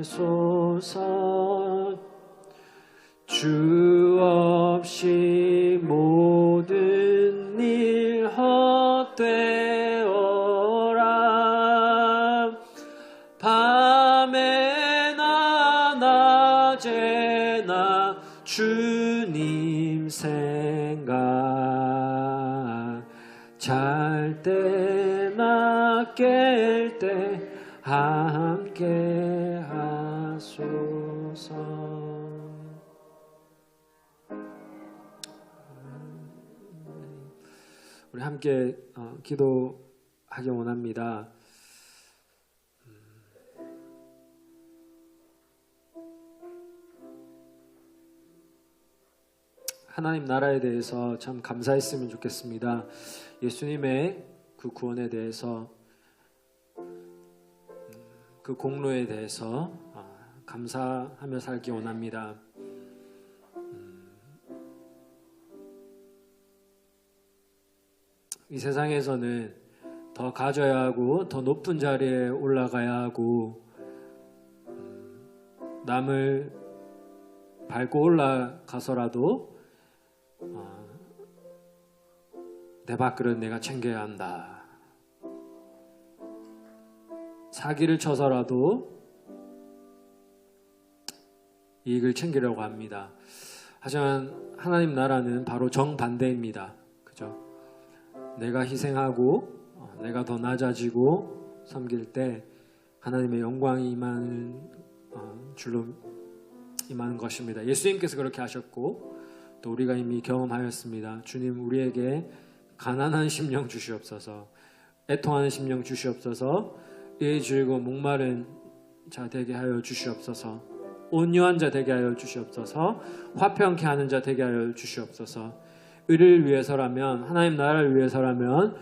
되소서. 주 없이 모든 일 헛되어라. 밤에나 낮에나 주님 생각, 잘 때나 깰 때 함께 하소서. 우리 함께 기도하기 원합니다. 하나님 나라에 대해서 참 감사했으면 좋겠습니다. 예수님의 그 구원에 대해서, 그 공로에 대해서 감사하며 살기 원합니다. 이 세상에서는 더 가져야 하고 더 높은 자리에 올라가야 하고 남을 밟고 올라가서라도 내 밥그릇 내가 챙겨야 한다. 사기를 쳐서라도 이익을 챙기려고 합니다. 하지만 하나님 나라는 바로 정반대입니다. 그죠? 내가 희생하고 내가 더 낮아지고 섬길 때 하나님의 영광이 임하는 줄로 임하는 것입니다. 예수님께서 그렇게 하셨고 또 우리가 이미 경험하였습니다. 주님, 우리에게 가난한 심령 주시옵소서, 애통하는 심령 주시옵소서, 의에 줄고 목마른 자 되게 하여 주시옵소서, 온유한 자 되게 하여 주시옵소서, 화평케 하는 자 되게 하여 주시옵소서. 의를 위해서라면, 하나님 나라를 위해서라면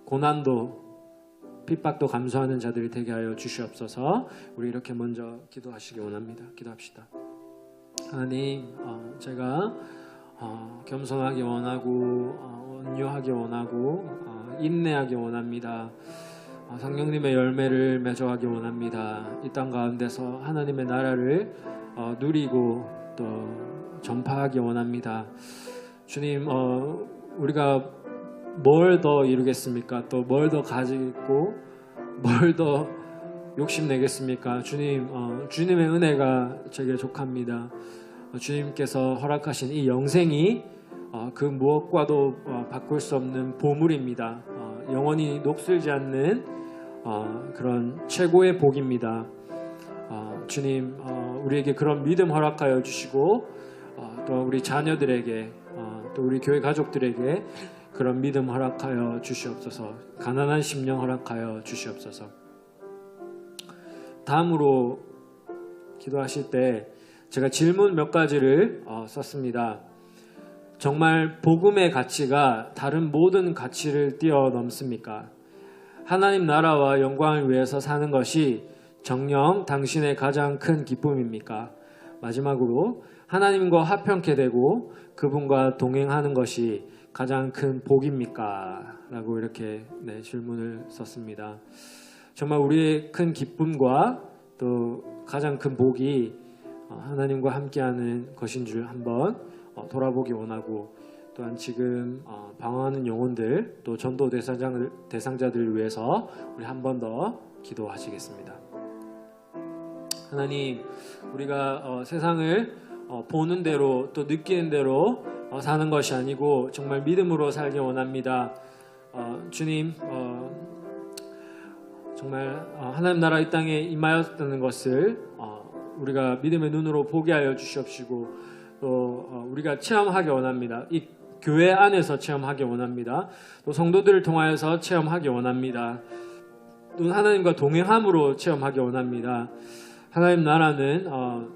고난도 핍박도 감수하는 자들이 되게 하여 주시옵소서. 우리 이렇게 먼저 기도하시기 원합니다. 기도합시다. 하나님, 제가 겸손하기 원하고 온유하기 원하고 인내하기 원합니다. 성령님의 열매를 맺어가기 원합니다. 이 땅 가운데서 하나님의 나라를 누리고 또 전파하기 원합니다. 주님, 우리가 뭘 더 이루겠습니까? 또 뭘 더 가지고 뭘 더 욕심내겠습니까? 주님, 주님의 은혜가 제게 족합니다. 주님께서 허락하신 이 영생이 그 무엇과도 바꿀 수 없는 보물입니다. 영원히 녹슬지 않는 그런 최고의 복입니다. 주님, 우리에게 그런 믿음 허락하여 주시고 또 우리 자녀들에게 또 우리 교회 가족들에게 그런 믿음 허락하여 주시옵소서. 가난한 심령 허락하여 주시옵소서. 다음으로 기도하실 때 제가 질문 몇 가지를 썼습니다. 정말 복음의 가치가 다른 모든 가치를 뛰어넘습니까? 하나님 나라와 영광을 위해서 사는 것이 정녕 당신의 가장 큰 기쁨입니까? 마지막으로 하나님과 화평케 되고 그분과 동행하는 것이 가장 큰 복입니까? 라고 이렇게 질문을 썼습니다. 정말 우리의 큰 기쁨과 또 가장 큰 복이 하나님과 함께하는 것인 줄 한번 돌아보기 원하고, 또한 지금 방황하는 영혼들 또 전도 대상자들을 위해서 우리 한 번 더 기도하시겠습니다. 하나님, 우리가 세상을 보는 대로 또 느끼는 대로 사는 것이 아니고 정말 믿음으로 살기 원합니다. 주님, 정말 하나님 나라 이 땅에 임하였다는 것을 우리가 믿음의 눈으로 보게 하여 주시옵시고, 또 우리가 체험하기 원합니다. 이 교회 안에서 체험하기 원합니다. 또 성도들을 통하여서 체험하기 원합니다. 또 하나님과 동행함으로 체험하기 원합니다. 하나님 나라는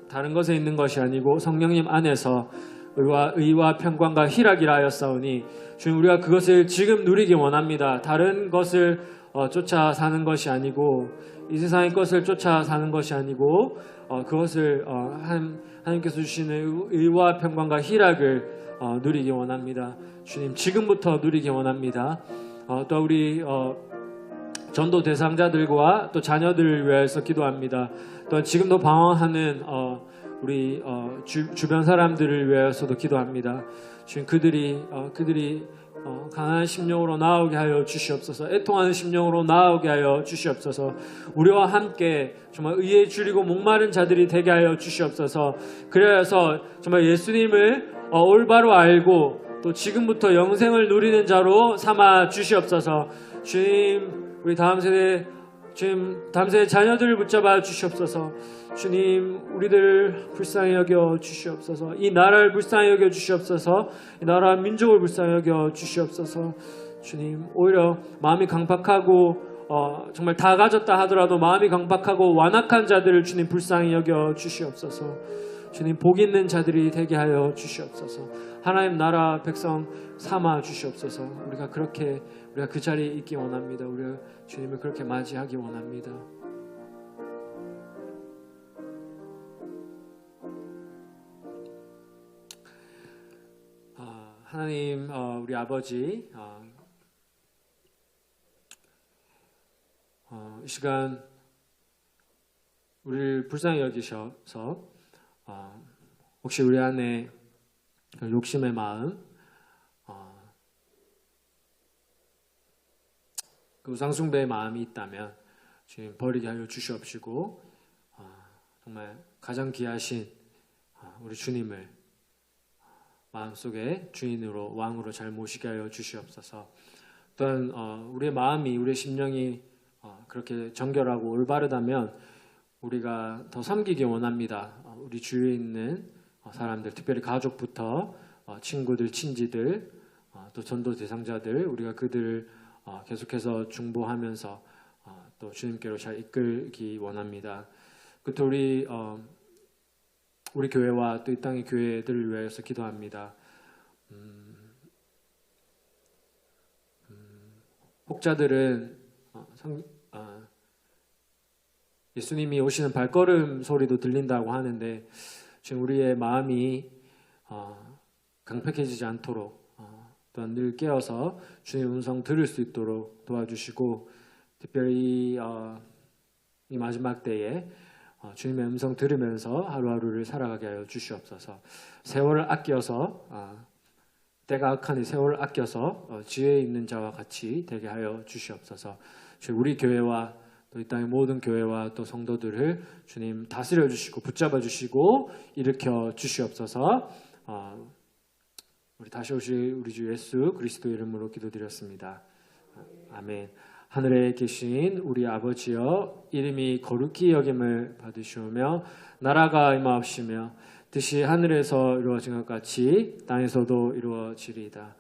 다른 것에 있는 것이 아니고 성령님 안에서 의와 평강과 희락이라 하였사오니 주님, 우리가 그것을 지금 누리기 원합니다. 다른 것을 쫓아 사는 것이 아니고, 이 세상의 것을 쫓아 사는 것이 아니고, 그것을 하나님께서 주시는 의와 평강과 희락을 누리기 원합니다. 주님, 지금부터 누리기 원합니다. 또 우리 전도 대상자들과 또 자녀들을 위해서 기도합니다. 또 지금도 방황하는 우리 주변 사람들을 위해서도 기도합니다. 주님, 그들이 가난한 심령으로 나오게 하여 주시옵소서. 애통하는 심령으로 나오게 하여 주시옵소서. 우리와 함께 정말 의에 줄이고 목마른 자들이 되게 하여 주시옵소서. 그래서 정말 예수님을 올바로 알고 또 지금부터 영생을 누리는 자로 삼아 주시옵소서. 주님, 우리 다음 세대 자녀들을 붙잡아 주시옵소서. 주님, 우리들 불쌍히 여겨 주시옵소서. 이 나라를 불쌍히 여겨 주시옵소서. 이 나라 민족을 불쌍히 여겨 주시옵소서. 주님, 오히려 마음이 강팍하고 정말 다 가졌다 하더라도 마음이 강팍하고 완악한 자들을 주님 불쌍히 여겨 주시옵소서. 주님, 복 있는 자들이 되게 하여 주시옵소서. 하나님 나라 백성 삼아 주시옵소서. 우리가 그 자리에 있기 원합니다. 우리가 주님을 그렇게 맞이하기 원합니다. 하나님, 우리 아버지, 이 시간 우리를 불쌍히 여기셔서 혹시 우리 안에 욕심의 마음, 그 우상숭배의 마음이 있다면 주님 버리게 하여 주시옵시고, 정말 가장 귀하신 우리 주님을 마음속에 주인으로 왕으로 잘 모시게 하여 주시옵소서. 또한 우리의 마음이, 우리의 심령이 그렇게 정결하고 올바르다면 우리가 더 섬기기 원합니다. 우리 주위에 있는 사람들, 특별히 가족부터 친구들, 친지들, 또 전도 대상자들, 우리가 그들을 계속해서 중보하면서 또 주님께로 잘 이끌기 원합니다. 또 우리 교회와 또 이 땅의 교회들을 위해서 기도합니다. 혹자들은 예수님이 오시는 발걸음 소리도 들린다고 하는데, 지금 우리의 마음이 강팍해지지 않도록 또한 늘 깨어서 주님의 음성 들을 수 있도록 도와주시고, 특별히 이 마지막 때에 주님의 음성 들으면서 하루하루를 살아가게 하여 주시옵소서. 세월을 아껴서 때가 악하니 세월을 아껴서 지혜 있는 자와 같이 되게 하여 주시옵소서. 우리 교회와 또 이 땅의 모든 교회와 또 성도들을 주님 다스려 주시고 붙잡아 주시고 일으켜 주시옵소서. 우리 다시 오실 우리 주 예수 그리스도 이름으로 기도드렸습니다. 아멘. 하늘에 계신 우리 아버지여, 이름이 거룩히 여김을 받으시오며 나라가 임하옵시며 뜻이 하늘에서 이루어진 것 같이 땅에서도 이루어지리이다.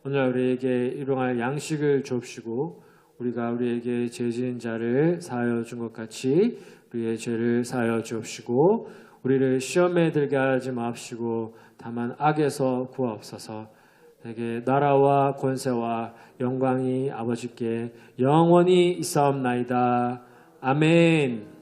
오늘 우리에게 일용할 양식을 주옵시고 우리가 우리에게 죄 지은 자를 사하여 준 것 같이 우리의 죄를 사하여 주옵시고 우리를 시험에 들게 하지 마옵시고 다만 악에서 구하옵소서. 내게 나라와 권세와 영광이 아버지께 영원히 있사옵나이다. 아멘.